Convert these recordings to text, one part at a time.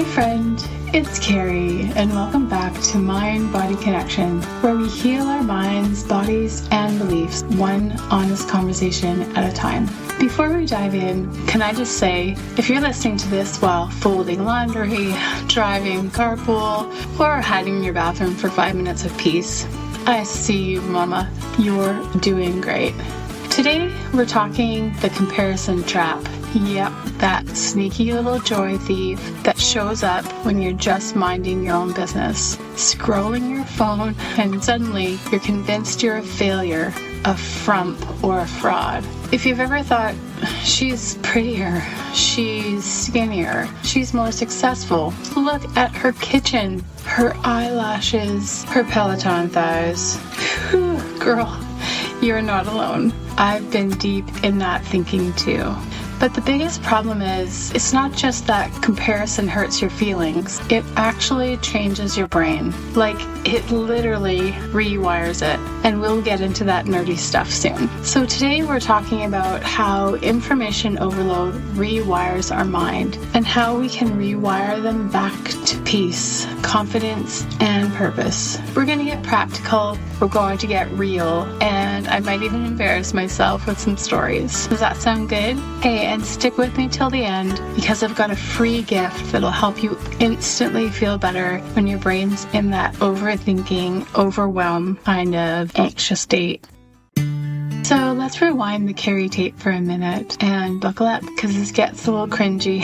Hey friend, it's Karey, and welcome back to Mind-Body Connection, where we heal our minds, bodies, and beliefs, one honest conversation at a time. Before we dive in, can I just say, if you're listening to this while folding laundry, driving carpool, or hiding in your bathroom for 5 minutes of peace, I see you, mama. You're doing great. Today, we're talking the comparison trap. Yep, that sneaky little joy thief that shows up when you're just minding your own business, scrolling your phone, and suddenly you're convinced you're a failure, a frump, or a fraud. If you've ever thought, she's prettier, she's skinnier, she's more successful, look at her kitchen, her eyelashes, her Peloton thighs. Whew, girl, you're not alone. I've been deep in that thinking too. But the biggest problem is, it's not just that comparison hurts your feelings, it actually changes your brain. Like, it literally rewires it. And we'll get into that nerdy stuff soon. So today we're talking about how information overload rewires our mind and how we can rewire them back to peace, confidence, and purpose. We're going to get practical, we're going to get real, and I might even embarrass myself with some stories. Does that sound good? Hey, and stick with me till the end, because I've got a free gift that'll help you instantly feel better when your brain's in that overthinking, overwhelmed kind of anxious state. So let's rewind the Karey tape for a minute and buckle up, because this gets a little cringy.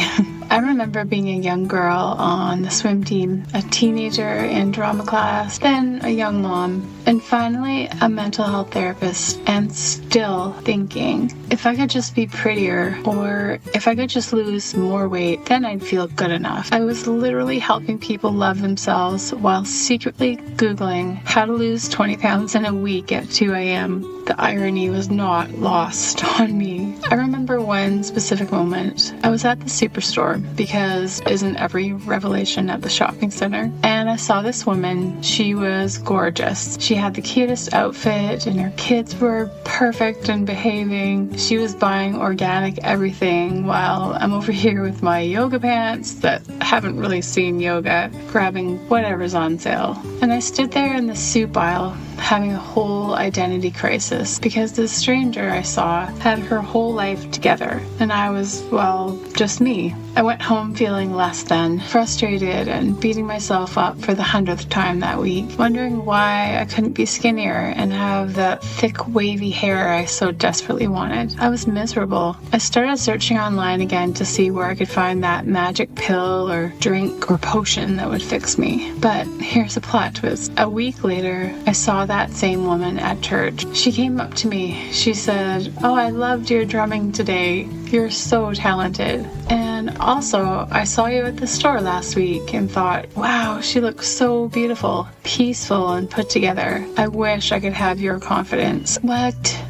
I remember being a young girl on the swim team, a teenager in drama class, then a young mom, and finally a mental health therapist, and still thinking, if I could just be prettier, or if I could just lose more weight, then I'd feel good enough. I was literally helping people love themselves while secretly Googling how to lose 20 pounds in a week at 2 a.m. The irony was not lost on me. I remember one specific moment. I was at the superstore, because isn't every revelation at the shopping center? And I saw this woman. She was gorgeous. She had the cutest outfit, and her kids were perfect and behaving. She was buying organic everything, while I'm over here with my yoga pants that haven't really seen yoga, grabbing whatever's on sale. And I stood there in the soup aisle, having a whole identity crisis, because this stranger I saw had her whole life together, and I was, well, just me. I went home feeling less than, frustrated, and beating myself up for the 100th time that week, wondering why I couldn't be skinnier and have that thick, wavy hair I so desperately wanted. I was miserable. I started searching online again to see where I could find that magic pill or drink or potion that would fix me. But here's a plot twist. A week later, I saw that same woman at church. She came up to me. She said, "Oh, I loved your drumming today. You're so talented. And also, I saw you at the store last week and thought, wow, she looks so beautiful, peaceful, and put together. I wish I could have your confidence." What?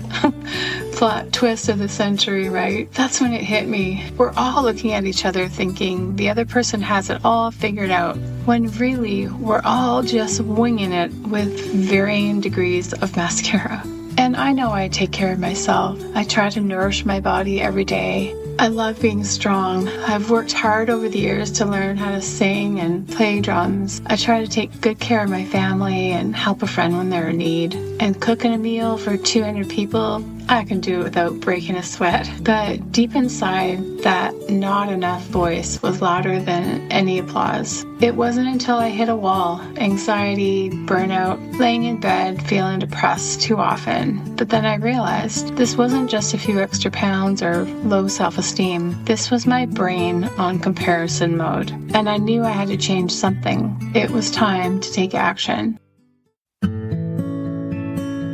Plot twist of the century, right? That's when it hit me. We're all looking at each other thinking the other person has it all figured out, when really we're all just winging it with varying degrees of mascara. And I know I take care of myself. I try to nourish my body every day. I love being strong. I've worked hard over the years to learn how to sing and play drums. I try to take good care of my family and help a friend when they're in need. And cooking a meal for 200 people, I can do it without breaking a sweat. But deep inside, that not enough voice was louder than any applause. It wasn't until I hit a wall, anxiety, burnout, laying in bed, feeling depressed too often. But then I realized this wasn't just a few extra pounds or low self-esteem. This was my brain on comparison mode. And I knew I had to change something. It was time to take action.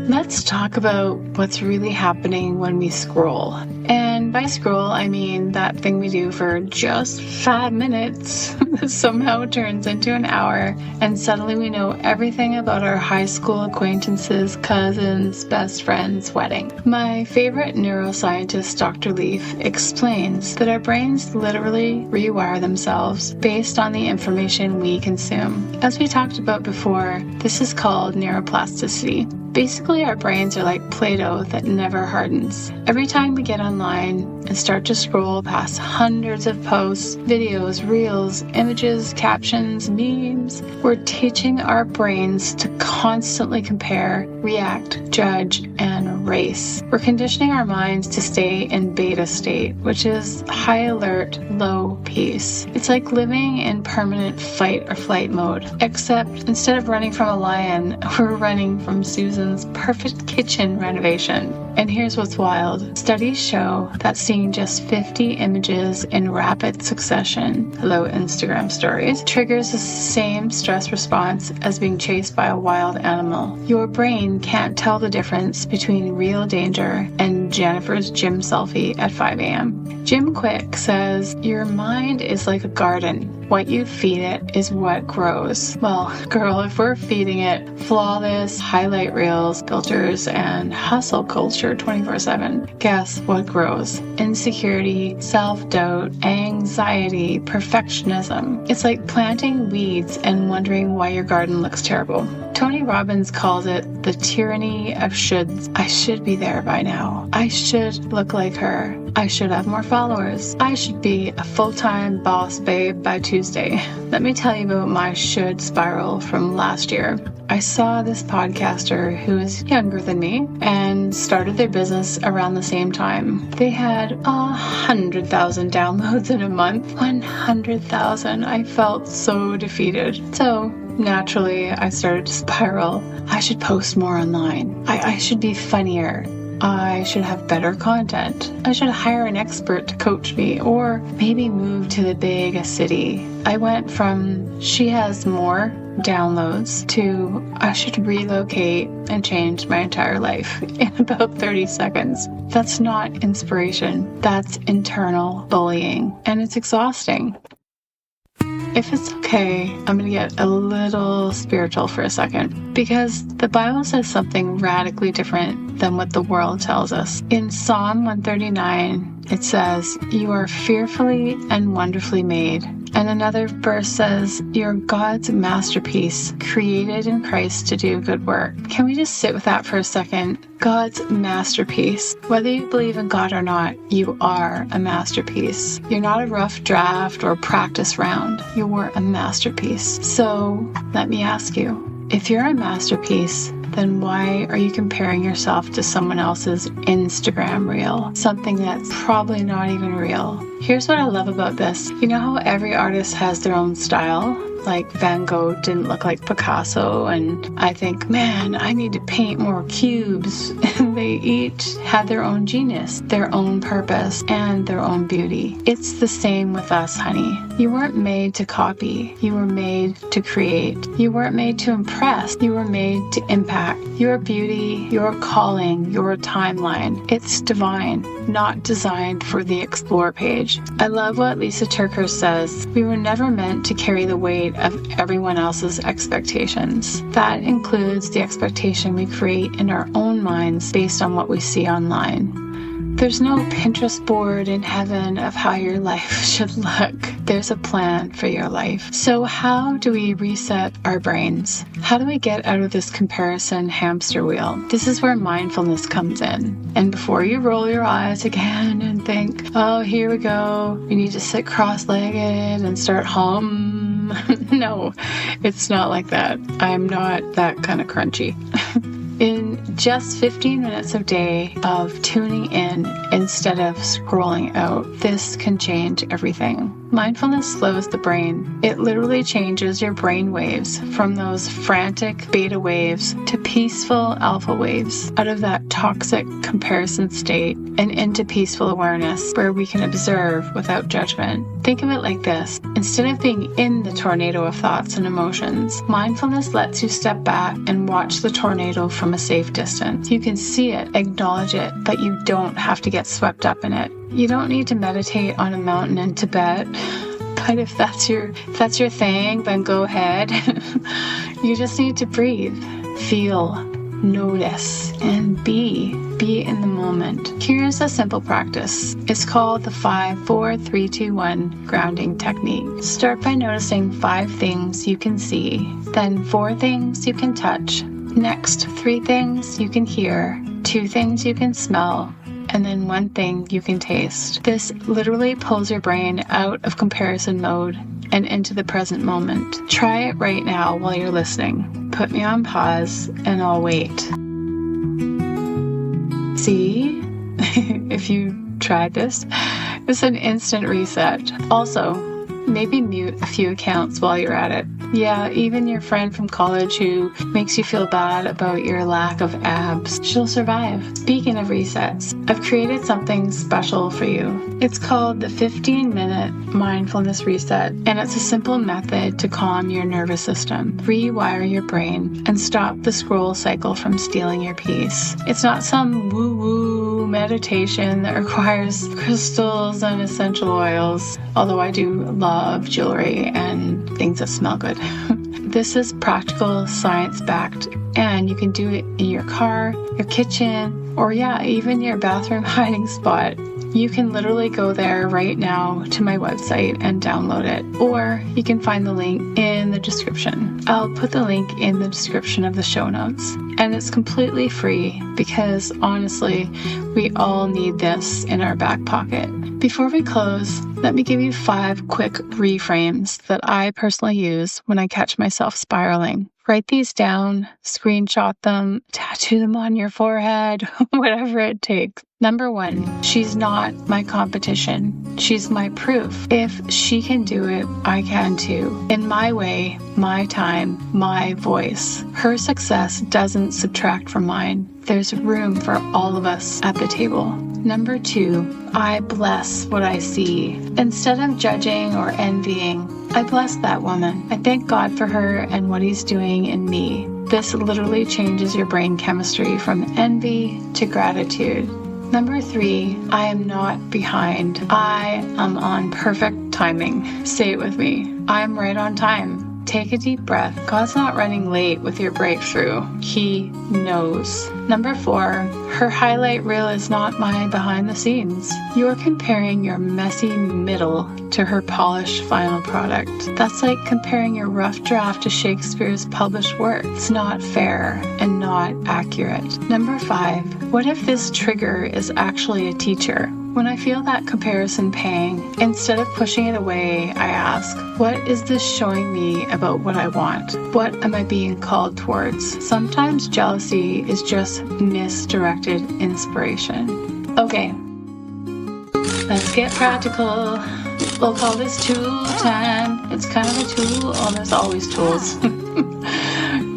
Let's talk about what's really happening when we scroll. And by scroll, I mean that thing we do for just 5 minutes that somehow turns into an hour, and suddenly we know everything about our high school acquaintances, cousins, best friends' wedding. My favorite neuroscientist, Dr. Leaf, explains that our brains literally rewire themselves based on the information we consume. As we talked about before, this is called neuroplasticity. Basically, our brains are like Play-Doh that never hardens. Every time we get online and start to scroll past hundreds of posts, videos, reels, images, captions, memes, we're teaching our brains to constantly compare, react, judge, and race. We're conditioning our minds to stay in beta state, which is high alert, low peace. It's like living in permanent fight or flight mode, except instead of running from a lion, we're running from Susan's perfect kitchen renovation. And here's what's wild. Studies show that seeing just 50 images in rapid succession, hello Instagram stories, triggers the same stress response as being chased by a wild animal. Your brain can't tell the difference between real danger and Jennifer's gym selfie at 5 a.m. Jim Quick says, your mind is like a garden. What you feed it is what grows. Well, girl, if we're feeding it flawless highlight reels, filters, and hustle culture 24/7, guess what grows? Insecurity, self-doubt, anxiety, perfectionism. It's like planting weeds and wondering why your garden looks terrible. Tony Robbins calls it the tyranny of shoulds. I should be there by now. I should look like her. I should have more followers. I should be a full-time boss babe by Tuesday. Let me tell you about my should spiral from last year. I saw this podcaster who is younger than me and started their business around the same time. They had 100,000 downloads in a month. 100,000. I felt so defeated. So naturally, I started to spiral. I should post more online. I should be funnier. I should have better content. I should hire an expert to coach me, or maybe move to the big city. I went from she has more downloads to I should relocate and change my entire life in about 30 seconds. That's not inspiration. That's internal bullying, and it's exhausting. If it's okay, I'm going to get a little spiritual for a second, because the Bible says something radically different than what the world tells us. In Psalm 139, it says, you are fearfully and wonderfully made. And another verse says, you're God's masterpiece, created in Christ to do good work. Can we just sit with that for a second? God's masterpiece. Whether you believe in God or not, you are a masterpiece. You're not a rough draft or practice round. You're a masterpiece. So let me ask you, if you're a masterpiece, then why are you comparing yourself to someone else's Instagram reel? Something that's probably not even real. Here's what I love about this. You know how every artist has their own style? Like Van Gogh didn't look like Picasso, and I think, man, I need to paint more cubes. And they each had their own genius, their own purpose, and their own beauty. It's the same with us, honey. You weren't made to copy. You were made to create. You weren't made to impress. You were made to impact. Your beauty, your calling, your timeline. It's divine, not designed for the explore page. I love what Lisa Turker says. We were never meant to carry the weight of everyone else's expectations. That includes the expectation we create in our own minds based on what we see online. There's no Pinterest board in heaven of how your life should look. There's a plan for your life. So how do we reset our brains? How do we get out of this comparison hamster wheel? This is where mindfulness comes in. And before you roll your eyes again and think, oh, here we go, we need to sit cross-legged and start no, it's not like that. I'm not that kind of crunchy. In just 15 minutes a day of tuning in instead of scrolling out, this can change everything. Mindfulness slows the brain. It literally changes your brain waves from those frantic beta waves to peaceful alpha waves, out of that toxic comparison state and into peaceful awareness where we can observe without judgment. Think of it like this. Instead of being in the tornado of thoughts and emotions, mindfulness lets you step back and watch the tornado from a safe distance. You can see it, acknowledge it, but you don't have to get swept up in it. You don't need to meditate on a mountain in Tibet, but if that's your thing, then go ahead. You just need to breathe, feel, notice, and be in the moment. Here's a simple practice. It's called the 5-4-3-2-1 grounding technique. Start by noticing 5 things you can see, then 4 things you can touch, Next, 3 things you can hear, 2 things you can smell, and then 1 thing you can taste. This literally pulls your brain out of comparison mode and into the present moment. Try it right now while you're listening. Put me on pause and I'll wait. See? If you tried this, it's an instant reset. Also, maybe mute a few accounts while you're at it. Yeah, even your friend from college who makes you feel bad about your lack of abs, she'll survive. Speaking of resets, I've created something special for you. It's called the 15-minute mindfulness reset, and it's a simple method to calm your nervous system, rewire your brain, and stop the scroll cycle from stealing your peace. It's not some woo-woo meditation that requires crystals and essential oils, although I do love jewelry and things that smell good. This is practical, science-backed, and you can do it in your car, your kitchen, or even your bathroom hiding spot. You can literally go there right now to my website and download it, or you can find the link in the description. I'll put the link in the description of the show notes, and it's completely free because honestly, we all need this in our back pocket. Before we close, let me give you 5 quick reframes that I personally use when I catch myself spiraling. Write these down, screenshot them, tattoo them on your forehead, whatever it takes. Number 1, she's not my competition. She's my proof. If she can do it, I can too. In my way, my time, my voice. Her success doesn't subtract from mine. There's room for all of us at the table. Number 2, I bless what I see. Instead of judging or envying, I bless that woman. I thank God for her and what He's doing in me. This literally changes your brain chemistry from envy to gratitude. Number 3, I am not behind. I am on perfect timing. Say it with me. I'm right on time. Take a deep breath. God's not running late with your breakthrough. He knows. Number 4, her highlight reel is not my behind the scenes. You're comparing your messy middle to her polished final product. That's like comparing your rough draft to Shakespeare's published work. It's not fair and not accurate. Number 5, what if this trigger is actually a teacher? When I feel that comparison pang, instead of pushing it away, I ask, what is this showing me about what I want? What am I being called towards? Sometimes jealousy is just misdirected inspiration. Okay, let's get practical. We'll call this tool time. It's kind of a tool. Oh, there's always tools.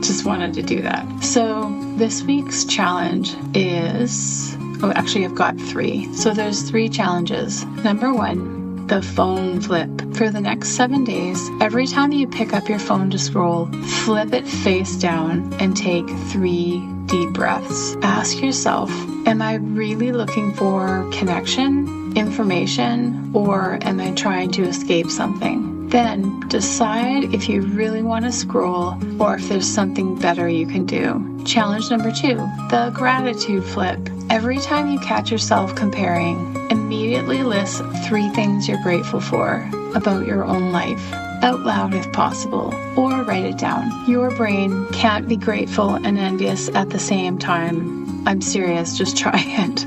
Just wanted to do that. So this week's challenge is... actually, I've got 3. So there's 3 challenges. Number 1, the phone flip. For the next 7 days, every time you pick up your phone to scroll, flip it face down and take 3 deep breaths. Ask yourself, am I really looking for connection, information, or am I trying to escape something? Then decide if you really want to scroll or if there's something better you can do. Challenge number 2, the gratitude flip. Every time you catch yourself comparing, immediately list 3 things you're grateful for about your own life, out loud if possible, or write it down. Your brain can't be grateful and envious at the same time. I'm serious, just try it.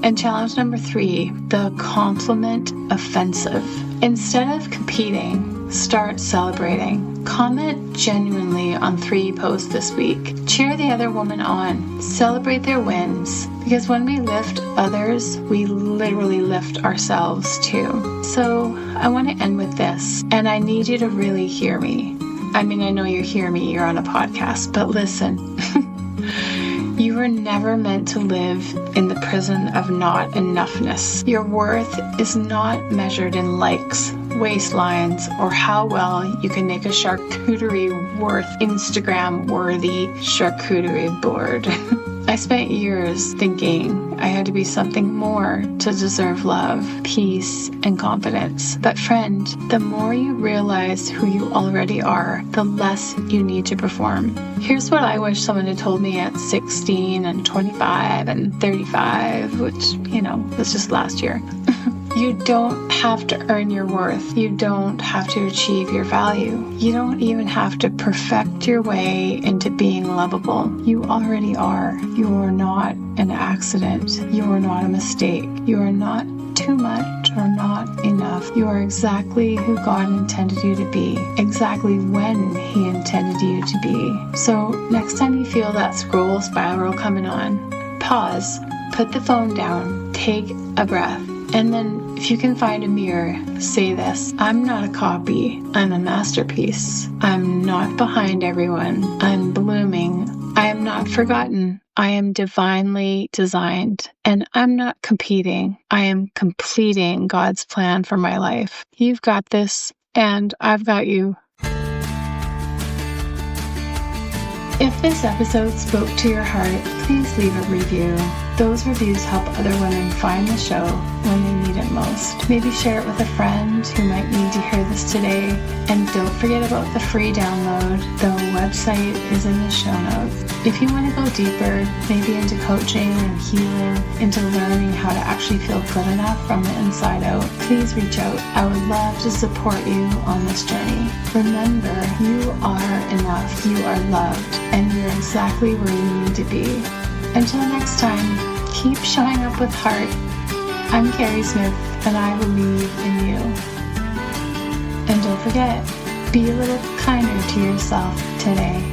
And challenge number 3, the compliment offensive. Instead of competing, start celebrating. Comment genuinely on 3 posts this week. Cheer the other woman on. Celebrate their wins. Because when we lift others, we literally lift ourselves too. So I want to end with this, and I need you to really hear me. I mean, I know you hear me, you're on a podcast, but listen. You were never meant to live in the prison of not enoughness. Your worth is not measured in likes, waistlines, or how well you can make a charcuterie worth Instagram worthy charcuterie board. I spent years thinking I had to be something more to deserve love, peace, and confidence. But friend, the more you realize who you already are, the less you need to perform. Here's what I wish someone had told me at 16 and 25 and 35, which, was just last year. You don't have to earn your worth. You don't have to achieve your value. You don't even have to perfect your way into being lovable. You already are. You are not an accident. You are not a mistake. You are not too much or not enough. You are exactly who God intended you to be, exactly when He intended you to be. So next time you feel that scroll spiral coming on, pause, put the phone down, take a breath, and then if you can find a mirror, say this: I'm not a copy, I'm a masterpiece. I'm not behind everyone, I'm blooming. I am not forgotten. I am divinely designed, and I'm not competing. I am completing God's plan for my life. You've got this, and I've got you. If this episode spoke to your heart, please leave a review. Those reviews help other women find the show when they need it most. Maybe share it with a friend who might need to hear this today. And don't forget about the free download. The website is in the show notes. If you want to go deeper, maybe into coaching and healing, into learning how to actually feel good enough from the inside out, please reach out. I would love to support you on this journey. Remember, you are enough, you are loved, and you're exactly where you need to be. Until next time, keep showing up with heart. I'm Karey Smith, and I believe in you. And don't forget, be a little kinder to yourself today.